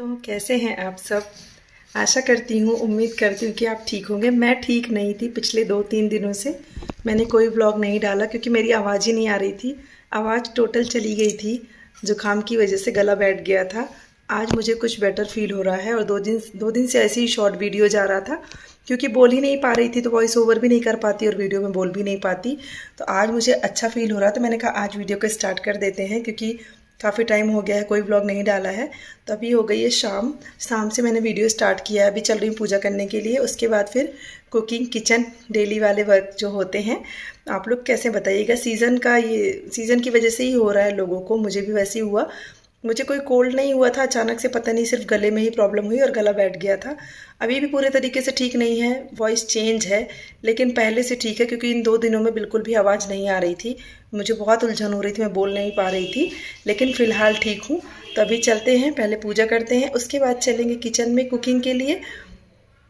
तो कैसे हैं आप सब। आशा करती हूँ, उम्मीद करती हूँ कि आप ठीक होंगे। मैं ठीक नहीं थी पिछले 2-3 दिनों से। मैंने कोई व्लॉग नहीं डाला क्योंकि मेरी आवाज़ ही नहीं आ रही थी। आवाज़ टोटल चली गई थी, जुकाम की वजह से गला बैठ गया था। आज मुझे कुछ बेटर फील हो रहा है और दो दिन से ऐसे ही शॉर्ट वीडियो जा रहा था क्योंकि बोल ही नहीं पा रही थी, तो वॉइस ओवर भी नहीं कर पाती और वीडियो में बोल भी नहीं पाती। तो आज मुझे अच्छा फील हो रहा था, तो मैंने कहा आज वीडियो को स्टार्ट कर देते हैं क्योंकि काफ़ी टाइम हो गया है, कोई व्लॉग नहीं डाला है। तो अभी हो गई है शाम से मैंने वीडियो स्टार्ट किया है। अभी चल रही हूँ पूजा करने के लिए, उसके बाद फिर कुकिंग, किचन, डेली वाले वर्क जो होते हैं। आप लोग कैसे बताइएगा। सीज़न की वजह से ही हो रहा है लोगों को, मुझे भी वैसे ही हुआ। मुझे कोई कोल्ड नहीं हुआ था, अचानक से पता नहीं सिर्फ गले में ही प्रॉब्लम हुई और गला बैठ गया था। अभी भी पूरे तरीके से ठीक नहीं है, वॉइस चेंज है, लेकिन पहले से ठीक है क्योंकि इन 2 दिनों में बिल्कुल भी आवाज़ नहीं आ रही थी। मुझे बहुत उलझन हो रही थी, मैं बोल नहीं पा रही थी, लेकिन फ़िलहाल ठीक हूँ। तो अभी चलते हैं, पहले पूजा करते हैं, उसके बाद चलेंगे किचन में कुकिंग के लिए,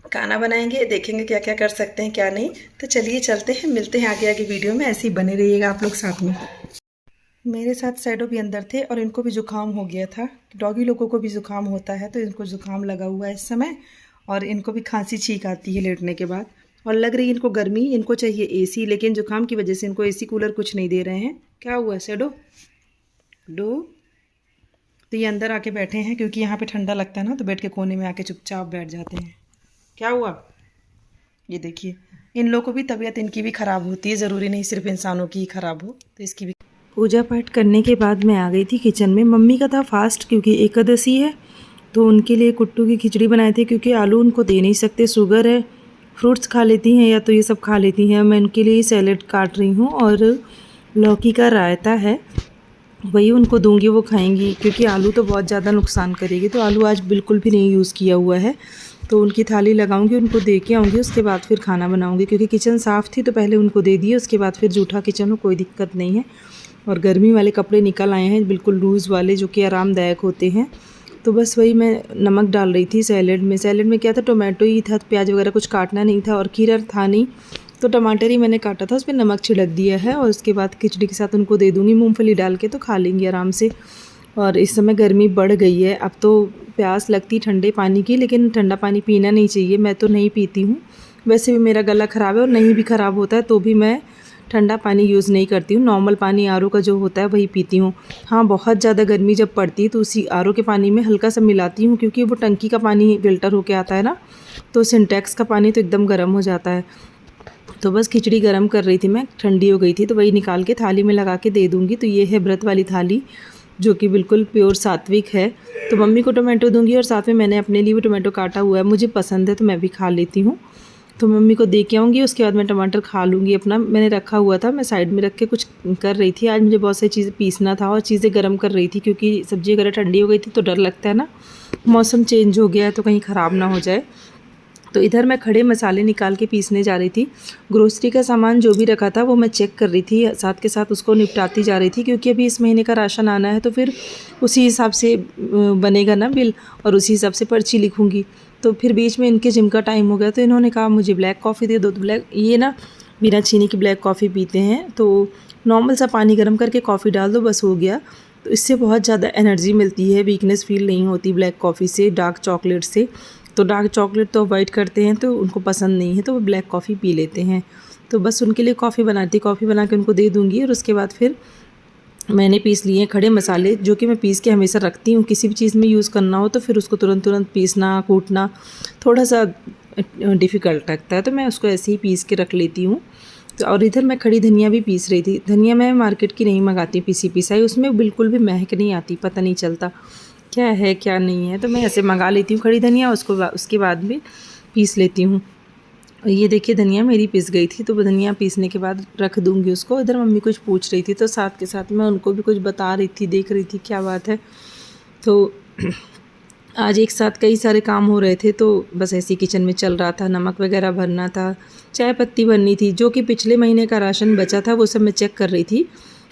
खाना बनाएंगे, देखेंगे क्या क्या कर सकते हैं क्या नहीं। तो चलिए चलते हैं, मिलते हैं आगे आगे वीडियो में। ऐसे ही बने रहिएगा आप लोग साथ में। मेरे साथ सैडो भी अंदर थे और इनको भी ज़ुकाम हो गया था। डॉगी लोगों को भी ज़ुकाम होता है, तो इनको ज़ुकाम लगा हुआ है इस समय, और इनको भी खांसी छींक आती है लेटने के बाद, और लग रही है इनको गर्मी। इनको चाहिए एसी, लेकिन ज़ुकाम की वजह से इनको एसी कूलर कुछ नहीं दे रहे हैं। क्या हुआ सैडो डो? तो ये अंदर आके बैठे हैं क्योंकि यहाँ पे ठंडा लगता है ना, तो बैठ के कोने में आके चुपचाप बैठ जाते हैं। क्या हुआ? ये देखिए, इन लोगों को भी तबीयत इनकी भी ख़राब होती है, ज़रूरी नहीं सिर्फ इंसानों की ही ख़राब हो, तो इसकी भी। पूजा पाठ करने के बाद मैं आ गई थी किचन में। मम्मी का था फास्ट क्योंकि एकादशी है, तो उनके लिए कुट्टू की खिचड़ी बनाए थे क्योंकि आलू उनको दे नहीं सकते, शुगर है। फ्रूट्स खा लेती हैं या तो ये सब खा लेती हैं। मैं उनके लिए सैलेड काट रही हूँ और लौकी का रायता है, वही उनको दूंगी, वो खाएंगी क्योंकि आलू तो बहुत ज़्यादा नुकसान करेगी। तो आलू आज बिल्कुल भी नहीं यूज़ किया हुआ है, तो उनकी थाली लगाऊंगी, उनको दे के आऊँगी, उसके बाद फिर खाना बनाऊँगी। क्योंकि किचन साफ़ थी तो पहले उनको दे दिए, उसके बाद फिर जूठा किचन हो, कोई दिक्कत नहीं है। और गर्मी वाले कपड़े निकल आए हैं बिल्कुल लूज़ वाले, जो कि आरामदायक होते हैं। तो बस वही मैं नमक डाल रही थी सैलेड में। सैलेड में क्या था, टोमेटो ही था, प्याज वगैरह कुछ काटना नहीं था, और खीरा था नहीं, तो टमाटर ही मैंने काटा था, उस पर नमक छिड़क दिया है। और उसके बाद खिचड़ी के साथ उनको दे दूँगी मूँगफली डाल के, तो खा लेंगी आराम से। और इस समय गर्मी बढ़ गई है, अब तो प्यास लगती ठंडे पानी की, लेकिन ठंडा पानी पीना नहीं चाहिए। मैं तो नहीं पीती हूँ, वैसे भी मेरा गला ख़राब है, और नहीं भी ख़राब होता है तो भी मैं ठंडा पानी यूज़ नहीं करती हूँ। नॉर्मल पानी आरओ का जो होता है वही पीती हूँ। हाँ, बहुत ज़्यादा गर्मी जब पड़ती है तो उसी आरओ के पानी में हल्का सा मिलाती हूँ, क्योंकि वो टंकी का पानी फ़िल्टर होके आता है ना, तो सिंटेक्स का पानी तो एकदम गर्म हो जाता है। तो बस खिचड़ी गर्म कर रही थी मैं, ठंडी हो गई थी, तो वही निकाल के थाली में लगा के दे दूँगी। तो ये है व्रत वाली थाली, जो कि बिल्कुल प्योर सात्विक है। तो मम्मी को टोमेटो दूँगी और साथ में मैंने अपने लिए भी टोमेटो काटा हुआ है, मुझे पसंद है तो मैं भी खा लेती हूँ। तो मम्मी को दे के आऊँगी, उसके बाद मैं टमाटर खा लूँगी अपना। मैंने रखा हुआ था, मैं साइड में रख के कुछ कर रही थी। आज मुझे बहुत सारी चीज़ें पीसना था और चीज़ें गर्म कर रही थी, क्योंकि सब्ज़ी वगैरह ठंडी हो गई थी तो डर लगता है ना, मौसम चेंज हो गया है तो कहीं ख़राब ना हो जाए। तो इधर मैं खड़े मसाले निकाल के पीसने जा रही थी। ग्रोसरी का सामान जो भी रखा था वो मैं चेक कर रही थी, साथ के साथ उसको निपटाती जा रही थी, क्योंकि अभी इस महीने का राशन आना है, तो फिर उसी हिसाब से बनेगा ना बिल, और उसी हिसाब से पर्ची लिखूँगी। तो फिर बीच में इनके जिम का टाइम हो गया, तो इन्होंने कहा मुझे ब्लैक कॉफ़ी दे दो। तो ब्लैक, ये ना बिना चीनी की ब्लैक कॉफ़ी पीते हैं, तो नॉर्मल सा पानी गर्म करके कॉफ़ी डाल दो, बस हो गया। तो इससे बहुत ज़्यादा एनर्जी मिलती है, वीकनेस फील नहीं होती ब्लैक कॉफ़ी से, डार्क चॉकलेट से। तो डार्क चॉकलेट तो अवॉइड करते हैं, तो उनको पसंद नहीं है, तो वो ब्लैक कॉफ़ी पी लेते हैं। तो बस उनके लिए कॉफ़ी बना के उनको दे दूँगी। और उसके बाद फिर मैंने पीस लिए खड़े मसाले, जो कि मैं पीस के हमेशा रखती हूँ। किसी भी चीज़ में यूज़ करना हो तो फिर उसको तुरंत पीसना, कूटना थोड़ा सा डिफ़िकल्ट लगता है, तो मैं उसको ऐसे ही पीस के रख लेती हूँ। तो और इधर मैं खड़ी धनिया भी पीस रही थी। धनिया मैं मार्केट की नहीं मंगाती पीसी पिसाई, उसमें बिल्कुल भी महक नहीं आती, पता नहीं चलता क्या है क्या नहीं है, तो मैं ऐसे मंगा लेती हूँ खड़ी धनिया, उसके बाद में पीस लेती हूँ। ये देखिए धनिया मेरी पिस गई थी, तो वो धनिया पीसने के बाद रख दूँगी उसको। इधर मम्मी कुछ पूछ रही थी, तो साथ के साथ मैं उनको भी कुछ बता रही थी, देख रही थी क्या बात है। तो आज एक साथ कई सारे काम हो रहे थे, तो बस ऐसे ही किचन में चल रहा था। नमक वगैरह भरना था, चाय पत्ती भरनी थी, जो कि पिछले महीने का राशन बचा था वो सब मैं चेक कर रही थी,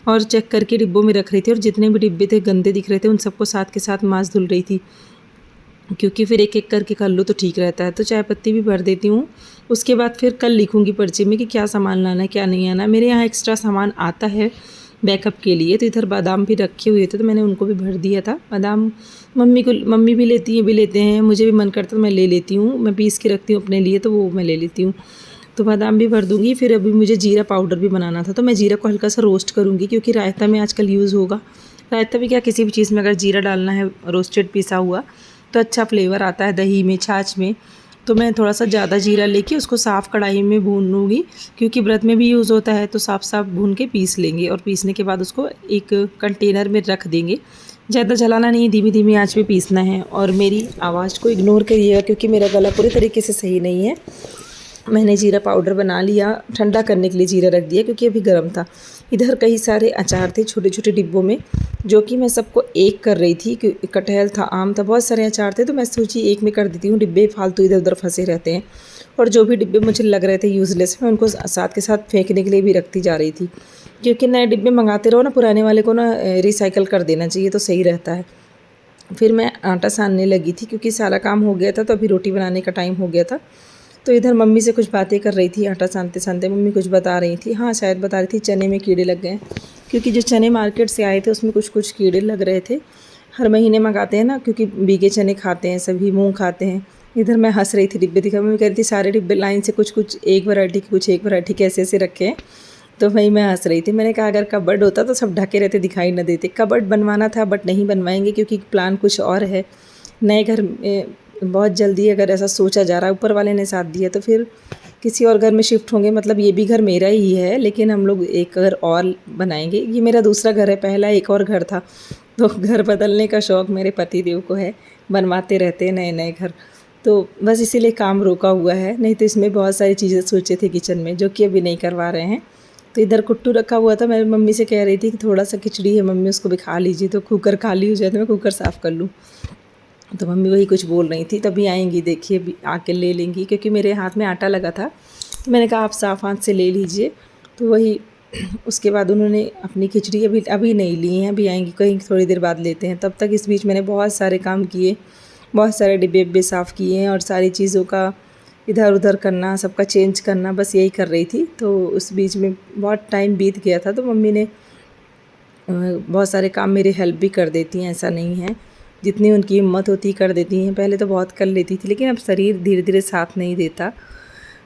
और चेक करके डिब्बों में रख रही थी। और जितने भी डिब्बे थे गंदे दिख रहे थे, उन सबको साथ के साथ मांस धुल रही थी, क्योंकि फिर एक एक करके कर लो तो ठीक रहता है। तो चाय पत्ती भी भर देती हूँ। उसके बाद फिर कल लिखूँगी पर्ची में कि क्या सामान लाना है क्या नहीं आना। मेरे यहाँ एक्स्ट्रा सामान आता है, बैकअप के लिए। तो इधर बादाम भी रखे हुए थे तो मैंने उनको भी भर दिया था। बादाम मम्मी भी लेती हैं, भी लेते हैं, मुझे भी मन करता तो मैं ले लेती हूँ। मैं पीस के रखती हूँ अपने लिए तो वो मैं ले लेती हूँ। तो बादाम भी भर दूँगी। फिर अभी मुझे जीरा पाउडर भी बनाना था तो मैं जीरा को हल्का सा रोस्ट करूँगी, क्योंकि रायता में आजकल यूज़ होगा। रायता भी क्या, किसी भी चीज़ में अगर जीरा डालना है रोस्टेड पिसा हुआ तो अच्छा फ्लेवर आता है, दही में, छाछ में। तो मैं थोड़ा सा ज़्यादा जीरा लेके उसको साफ़ कढ़ाई में भून लूँगी, क्योंकि व्रत में भी यूज़ होता है। तो साफ़ भून के पीस लेंगे और पीसने के बाद उसको एक कंटेनर में रख देंगे। ज़्यादा जलाना नहीं, धीमी आंच पे पीसना है। और मेरी आवाज़ को इग्नोर करिएगा क्योंकि मेरा गला पूरी तरीके से सही नहीं है। मैंने जीरा पाउडर बना लिया, ठंडा करने के लिए जीरा रख दिया क्योंकि अभी गर्म था। इधर कई सारे अचार थे छोटे छोटे डिब्बों में, जो कि मैं सबको एक कर रही थी। कटहल था, आम था, बहुत सारे अचार थे तो मैं सोची एक में कर देती हूँ, डिब्बे फालतू इधर उधर फंसे रहते हैं। और जो भी डिब्बे मुझे लग रहे थे यूज़लेस, मैं उनको साथ के साथ फेंकने के लिए भी रखती जा रही थी, क्योंकि नए डिब्बे मंगाते रहो ना, पुराने वाले को ना रिसाइकल कर देना चाहिए तो सही रहता है। फिर मैं आटा सानने लगी थी क्योंकि सारा काम हो गया था तो अभी रोटी बनाने का टाइम हो गया था। तो इधर मम्मी से कुछ बातें कर रही थी आटा सानते सानते। मम्मी कुछ बता रही थी, हाँ शायद बता रही थी चने में कीड़े लग गए, क्योंकि जो चने मार्केट से आए थे उसमें कुछ कीड़े लग रहे थे। हर महीने मंगाते हैं ना, क्योंकि भीगे चने खाते हैं सभी, मूँग खाते हैं। इधर मैं हंस रही थी, डिब्बे दिखा, मम्मी कह रही थी सारे डिब्बे लाइन से कुछ एक वैरायटी के, कुछ एक वैरायटी के ऐसे रखे हैं। तो वही मैं हंस रही थी। मैंने कहा अगर कबर्ड होता तो सब ढके रहते, दिखाई न देते। कबर्ड बनवाना था बट नहीं बनवाएंगे क्योंकि प्लान कुछ और है। नए घर में बहुत जल्दी अगर ऐसा सोचा जा रहा है, ऊपर वाले ने साथ दिया, तो फिर किसी और घर में शिफ्ट होंगे। मतलब ये भी घर मेरा ही है लेकिन हम लोग एक घर और बनाएंगे। ये मेरा दूसरा घर है, पहला एक और घर था। तो घर बदलने का शौक़ मेरे पति देव को है, बनवाते रहते हैं नए नए घर। तो बस इसीलिए काम रोका हुआ है, नहीं तो इसमें बहुत सारी चीज़ें सोचे थे किचन में जो कि अभी नहीं करवा रहे हैं। तो इधर कुट्टू रखा हुआ था, मैं मम्मी से कह रही थी कि थोड़ा सा खिचड़ी है मम्मी, उसको भी खा लीजिए। तो कुकर खाली हो जाए तो मैं कुकर साफ़ कर लूँ। तो मम्मी वही कुछ बोल रही थी, तभी आएंगी, देखिए अभी आके ले लेंगी, क्योंकि मेरे हाथ में आटा लगा था। तो मैंने कहा आप साफ़ हाथ से ले लीजिए। तो वही उसके बाद उन्होंने अपनी खिचड़ी अभी नहीं ली हैं, अभी आएंगी, कहीं थोड़ी देर बाद लेते हैं। तब तक इस बीच मैंने बहुत सारे काम किए, बहुत सारे डिब्बे साफ़ किए हैं और सारी चीज़ों का इधर उधर करना, सबका चेंज करना, बस यही कर रही थी। तो उस बीच में बहुत टाइम बीत गया था। तो मम्मी ने बहुत सारे काम मेरे हेल्प भी कर देती हैं, ऐसा नहीं है, जितनी उनकी हिम्मत होती कर देती हैं। पहले तो बहुत कर लेती थी लेकिन अब शरीर धीरे धीरे साथ नहीं देता।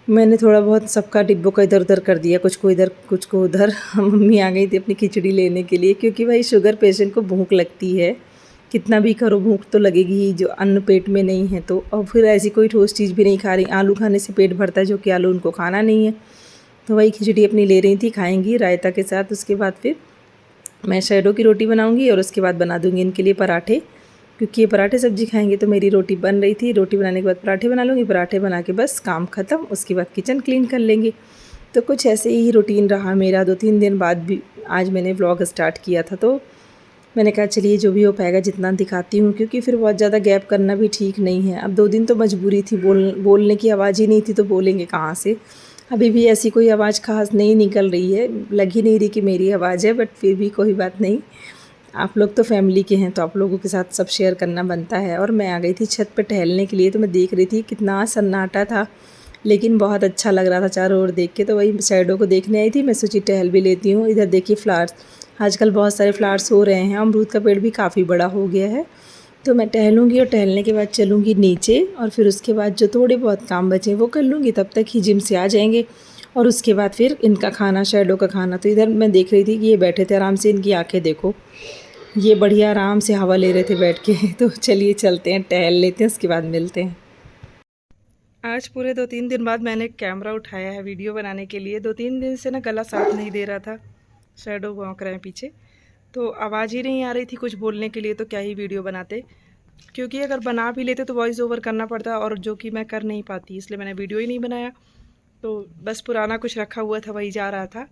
मैंने थोड़ा बहुत सबका डिब्बों का इधर उधर कर दिया, कुछ को इधर कुछ को उधर। मम्मी आ गई थी अपनी खिचड़ी लेने के लिए, क्योंकि भाई शुगर पेशेंट को भूख लगती है, कितना भी करो भूख तो लगेगी ही, जो अन्न पेट में नहीं है तो। और फिर ऐसी कोई ठोस चीज़ भी नहीं खा रही, आलू खाने से पेट भरता है, जो कि आलू उनको खाना नहीं है। तो वही खिचड़ी अपनी ले रही थी, खाएंगी रायता के साथ। उसके बाद फिर मैं शैडो की रोटी बनाऊंगी और उसके बाद बना दूंगी इनके लिए पराठे, क्योंकि ये पराठे सब्जी खाएंगे। तो मेरी रोटी बन रही थी, रोटी बनाने के बाद पराठे बना लूँगी, पराठे बना के बस काम ख़त्म। उसके बाद किचन क्लीन कर लेंगे। तो कुछ ऐसे ही रूटीन रहा मेरा। 2-3 दिन बाद भी आज मैंने व्लॉग स्टार्ट किया था, तो मैंने कहा चलिए जो भी हो पाएगा जितना दिखाती हूँ, क्योंकि फिर बहुत ज़्यादा गैप करना भी ठीक नहीं है। अब 2 दिन तो मजबूरी थी, बोलने की आवाज़ ही नहीं थी तो बोलेंगे कहाँ से। अभी भी ऐसी कोई आवाज़ ख़ास नहीं निकल रही है, लग ही नहीं रही कि मेरी आवाज़ है, बट फिर भी कोई बात नहीं। आप लोग तो फैमिली के हैं तो आप लोगों के साथ सब शेयर करना बनता है। और मैं आ गई थी छत पे टहलने के लिए। तो मैं देख रही थी कितना सन्नाटा था, लेकिन बहुत अच्छा लग रहा था चारों ओर देख के। तो वही शैडो को देखने आई थी, मैं सोची टहल भी लेती हूँ। इधर देखिए फ्लावर्स, आजकल बहुत सारे फ्लावर्स हो रहे हैं। अमरूद का पेड़ भी काफ़ी बड़ा हो गया है। तो मैं टहलूँगी और टहलने के बाद चलूँगी नीचे, और फिर उसके बाद जो थोड़े बहुत काम बचे वो कर लूँगी। तब तक ही जिम से आ जाएंगे और उसके बाद फिर इनका खाना, शैडो का खाना। तो इधर मैं देख रही थी कि ये बैठे थे आराम से, इनकी आंखें देखो, ये बढ़िया आराम से हवा ले रहे थे बैठ के। तो चलिए चलते हैं, टहल लेते हैं, उसके बाद मिलते हैं। आज पूरे 2-3 दिन बाद मैंने कैमरा उठाया है वीडियो बनाने के लिए। 2-3 दिन से ना गला साथ नहीं दे रहा था, शैडो भौंक रहे हैं पीछे, तो आवाज़ ही नहीं आ रही थी कुछ बोलने के लिए। तो क्या ही वीडियो बनाते, क्योंकि अगर बना भी लेते तो वॉइस ओवर करना पड़ता, और जो कि मैं कर नहीं पाती, इसलिए मैंने वीडियो ही नहीं बनाया। तो बस पुराना कुछ रखा हुआ था वही जा रहा था।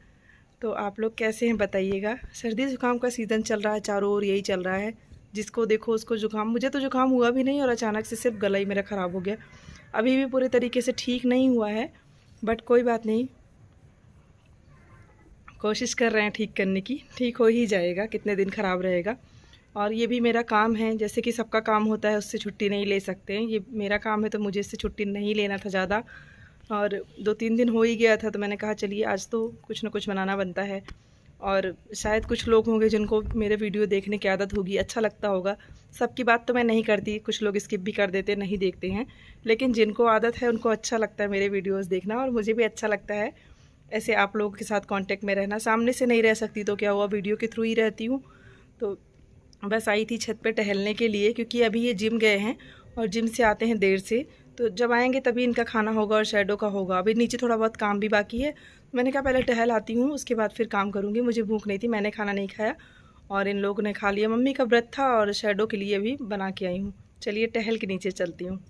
तो आप लोग कैसे हैं बताइएगा। सर्दी ज़ुकाम का सीज़न चल रहा है, चारों ओर यही चल रहा है, जिसको देखो उसको ज़ुकाम। मुझे तो ज़ुकाम हुआ भी नहीं और अचानक से सिर्फ गला ही मेरा ख़राब हो गया। अभी भी पूरे तरीके से ठीक नहीं हुआ है, बट कोई बात नहीं, कोशिश कर रहे हैं ठीक करने की। ठीक हो ही जाएगा, कितने दिन ख़राब रहेगा। और ये भी मेरा काम है, जैसे कि सबका काम होता है, उससे छुट्टी नहीं ले सकते हैं। ये मेरा काम है तो मुझे इससे छुट्टी नहीं लेना था ज़्यादा। और 2-3 दिन हो ही गया था, तो मैंने कहा चलिए आज तो कुछ ना कुछ बनाना बनता है। और शायद कुछ लोग होंगे जिनको मेरे वीडियो देखने की आदत होगी, अच्छा लगता होगा। सबकी बात तो मैं नहीं करती, कुछ लोग स्किप भी कर देते, नहीं देखते हैं, लेकिन जिनको आदत है उनको अच्छा लगता है मेरे वीडियोस देखना, और मुझे भी अच्छा लगता है ऐसे आप लोगों के साथ कांटेक्ट में रहना। सामने से नहीं रह सकती तो क्या हुआ, वीडियो के थ्रू ही रहती हूँ। तो बस आई थी छत पे टहलने के लिए, क्योंकि अभी ये जिम गए हैं और जिम से आते हैं देर से, तो जब आएंगे तभी इनका खाना होगा और शैडो का होगा। अभी नीचे थोड़ा बहुत काम भी बाकी है, मैंने कहा पहले टहल आती हूँ, उसके बाद फिर काम करूँगी। मुझे भूख नहीं थी, मैंने खाना नहीं खाया और इन लोगों ने खा लिया। मम्मी का व्रत था और शैडो के लिए भी बना के आई हूँ। चलिए टहल के नीचे चलती हूँ।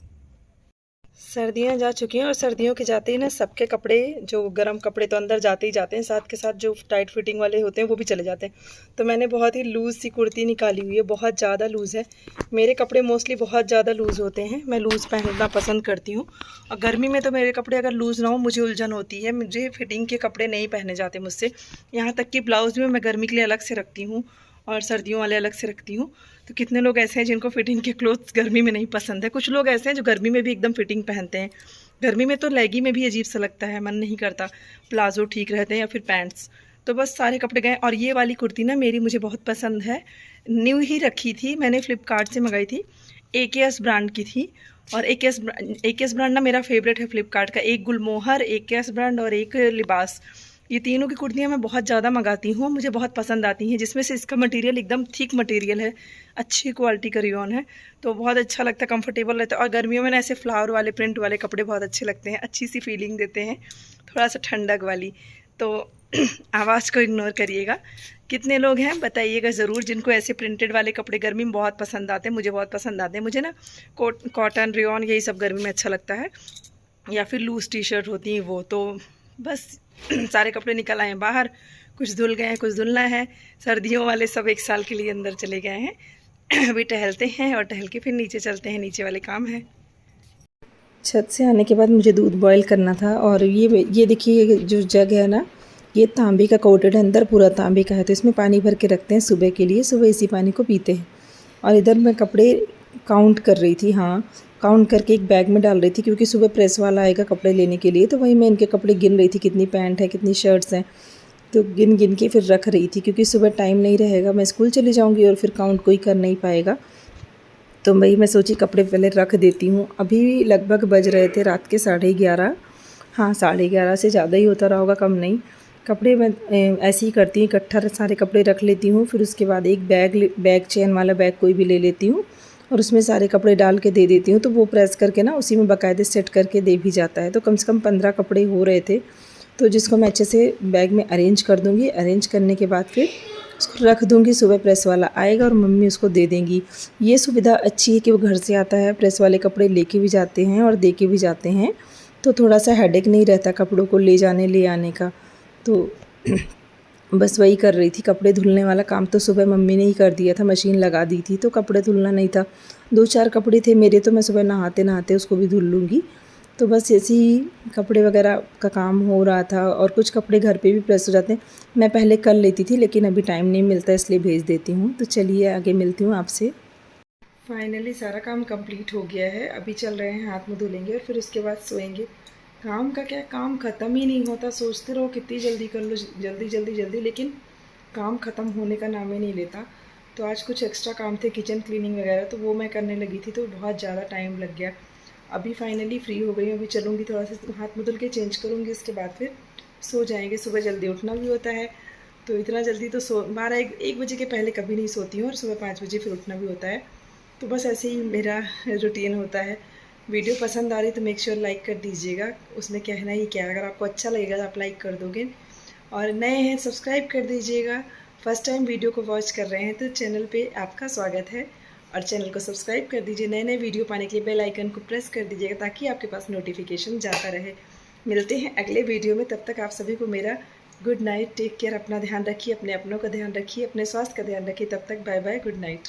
सर्दियाँ जा चुकी हैं और सर्दियों के जाते ही ना सबके कपड़े, जो गर्म कपड़े तो अंदर जाते ही जाते हैं, साथ के साथ जो टाइट फिटिंग वाले होते हैं वो भी चले जाते हैं। तो मैंने बहुत ही लूज़ सी कुर्ती निकाली हुई है, बहुत ज़्यादा लूज़ है। मेरे कपड़े मोस्टली बहुत ज़्यादा लूज़ होते हैं, मैं लूज़ पहनना पसंद करती हूँ। और गर्मी में तो मेरे कपड़े अगर लूज़ ना हो मुझे उलझन होती है, मुझे फिटिंग के कपड़े नहीं पहने जाते मुझसे। यहाँ तक कि ब्लाउज़ भी मैं गर्मी के लिए अलग से रखती हूँ और सर्दियों वाले अलग से रखती हूँ। तो कितने लोग ऐसे हैं जिनको फिटिंग के क्लोथ्स गर्मी में नहीं पसंद है। कुछ लोग ऐसे हैं जो गर्मी में भी एकदम फिटिंग पहनते हैं। गर्मी में तो लेगी में भी अजीब सा लगता है, मन नहीं करता। प्लाजो ठीक रहते हैं या फिर पैंट्स। तो बस सारे कपड़े गए। और ये वाली कुर्ती ना मेरी मुझे बहुत पसंद है, न्यू ही रखी थी, मैंने फ्लिपकार्ट से मंगाई थी, AKS ब्रांड की थी। और AKS ब्रांड ना मेरा फेवरेट है फ्लिपकार्ट का। एक गुलमोहर, AKS ब्रांड और एक लिबास, ये तीनों की कुर्तियाँ मैं बहुत ज़्यादा मंगाती हूँ, मुझे बहुत पसंद आती हैं। जिसमें से इसका मटेरियल एकदम थिक मटेरियल है, अच्छी क्वालिटी का रियॉन है, तो बहुत अच्छा लगता है, कंफर्टेबल रहता है। और गर्मियों में ना ऐसे फ्लावर वाले प्रिंट वाले कपड़े बहुत अच्छे लगते हैं, अच्छी सी फीलिंग देते हैं, थोड़ा सा ठंडक वाली। तो आवाज़ को इग्नोर करिएगा। कितने लोग हैं बताइएगा ज़रूर जिनको ऐसे प्रिंटेड वाले कपड़े गर्मी में बहुत पसंद आते हैं। मुझे बहुत पसंद आते हैं। मुझे ना कॉटन, रियॉन यही सब गर्मी में अच्छा लगता है, या फिर लूज़ टी-शर्ट होती हैं वो। तो बस सारे कपड़े निकल आए हैं बाहर, कुछ धुल गए हैं, कुछ धुलना है। सर्दियों वाले सब एक साल के लिए अंदर चले गए हैं। अभी टहलते हैं और टहल के फिर नीचे चलते हैं, नीचे वाले काम है। छत से आने के बाद मुझे दूध बॉईल करना था, और ये देखिए जो जग है ना, ये तांबे का कोटेड है, अंदर पूरा तांबे का है। तो इसमें पानी भर के रखते हैं सुबह के लिए, सुबह इसी पानी को पीते हैं। और इधर मैं कपड़े काउंट कर रही थी, हाँ काउंट करके एक बैग में डाल रही थी, क्योंकि सुबह प्रेस वाला आएगा कपड़े लेने के लिए। तो वही मैं इनके कपड़े गिन रही थी, कितनी पैंट है, कितनी शर्ट्स हैं, तो गिन गिन के फिर रख रही थी, क्योंकि सुबह टाइम नहीं रहेगा, मैं स्कूल चली जाऊंगी और फिर काउंट कोई कर नहीं पाएगा। तो वही मैं सोची कपड़े पहले रख देती हूँ। अभी लगभग बज रहे थे रात के 11:30, हाँ 11:30 से ज़्यादा ही होता रहा होगा, कम नहीं। कपड़े मैं ऐसे ही करती हूँ, इकट्ठा सारे कपड़े रख लेती हूँ, फिर उसके बाद एक बैग चेन वाला बैग कोई भी ले लेती हूँ और उसमें सारे कपड़े डाल के दे देती हूँ। तो वो प्रेस करके ना उसी में बाकायदे सेट करके दे भी जाता है। तो कम से कम 15 कपड़े हो रहे थे, तो जिसको मैं अच्छे से बैग में अरेंज कर दूँगी। अरेंज करने के बाद फिर उसको रख दूँगी, सुबह प्रेस वाला आएगा और मम्मी उसको दे देंगी। ये सुविधा अच्छी है कि वो घर से आता है, प्रेस वाले कपड़े लेके भी जाते हैं और दे के भी जाते हैं, तो थोड़ा सा हेडेक नहीं रहता कपड़ों को ले जाने ले आने का। तो बस वही कर रही थी। कपड़े धुलने वाला काम तो सुबह मम्मी ने ही कर दिया था, मशीन लगा दी थी, तो कपड़े धुलना नहीं था। 2-4 कपड़े थे मेरे, तो मैं सुबह नहाते नहाते उसको भी धुल लूँगी। तो बस ऐसे ही कपड़े वगैरह का काम हो रहा था। और कुछ कपड़े घर पे भी प्रेस हो जाते हैं, मैं पहले कर लेती थी, लेकिन अभी टाइम नहीं मिलता, इसलिए भेज देती हूँ। तो चलिए आगे मिलती हूँ आपसे। फाइनली सारा काम कंप्लीट हो गया है, अभी चल रहे हैं, हाथ मुँह धुलेंगे और फिर उसके बाद सोएंगे। काम का क्या, काम ख़त्म ही नहीं होता, सोचते रहो कितनी जल्दी कर लो, जल्दी जल्दी जल्दी, लेकिन काम ख़त्म होने का नाम ही नहीं लेता। तो आज कुछ एक्स्ट्रा काम थे, किचन क्लीनिंग वगैरह, तो वो मैं करने लगी थी, तो बहुत ज़्यादा टाइम लग गया। अभी फाइनली फ्री हो गई हूँ, अभी चलूँगी, थोड़ा सा हाथ मुँह धुल के चेंज करूँगी, उसके बाद फिर सो जाएंगे। सुबह जल्दी उठना भी होता है, तो इतना जल्दी तो 12-1 बजे के पहले कभी नहीं सोती हूँ, और सुबह 5 बजे फिर उठना भी होता है। तो बस ऐसे ही मेरा रूटीन होता है। वीडियो पसंद आ रही तो मेक श्योर लाइक कर दीजिएगा, उसमें कहना ही क्या, अगर आपको अच्छा लगेगा तो आप लाइक कर दोगे, और नए हैं सब्सक्राइब कर दीजिएगा। फर्स्ट टाइम वीडियो को वॉच कर रहे हैं तो चैनल पे आपका स्वागत है, और चैनल को सब्सक्राइब कर दीजिए। नए नए वीडियो पाने के लिए बेल आइकन को प्रेस कर दीजिएगा, ताकि आपके पास नोटिफिकेशन जाता रहे। मिलते हैं अगले वीडियो में, तब तक आप सभी को मेरा गुड नाइट, टेक केयर, अपना ध्यान रखिए, अपने अपनों का ध्यान रखिए, अपने स्वास्थ्य का ध्यान रखिए। तब तक बाय बाय, गुड नाइट।